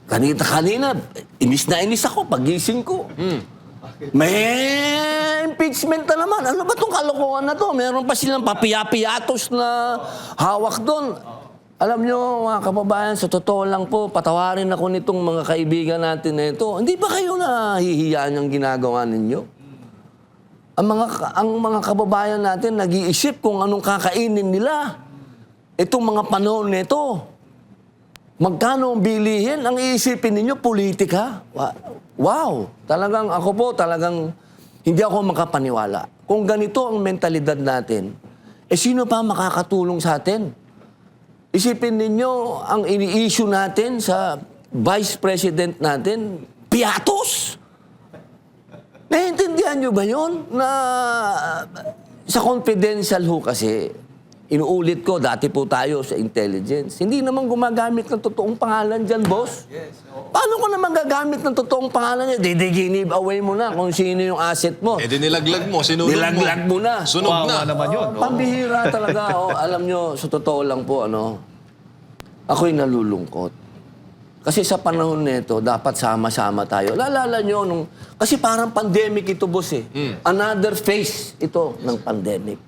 Kanina, inis ako pagising ko. May impeachment na naman. Ano ba itong kalokohan na to? Meron pa silang papiyapiyatos na hawak doon. Alam nyo, mga kababayan, sa totoo lang po, patawarin ako nitong mga kaibigan natin na ito. Hindi ba kayo nahihiyaan ang ginagawa ninyo? Ang mga kababayan natin nag-iisip kung anong kakainin nila. Itong mga panahon nito. Magkano ang bilihin? Ang iisipin ninyo, politika. Wow! Talagang ako po, hindi ako makapaniwala. Kung ganito ang mentalidad natin, sino pa makakatulong sa atin? Isipin ninyo, ang ini-issue natin sa Vice President natin, piatos! Naiintindihan nyo ba yun? Na sa confidential ho kasi, inuulit ko, dati po tayo sa intelligence. Hindi naman gumagamit ng totoong pangalan dyan, boss. Yes. Paano ko naman gagamit ng totoong pangalan niya? Give away mo na kung sino yung asset mo. Eh di nilaglag mo, sinunod mo. Nilaglag mo na. Sunog na. naman yun. Pambihira talaga. Alam nyo, sa totoo lang po, ako'y nalulungkot. Kasi sa panahon nito, dapat sama-sama tayo. Lalala nyo, kasi parang pandemic ito, boss eh. Another phase ito ng pandemic.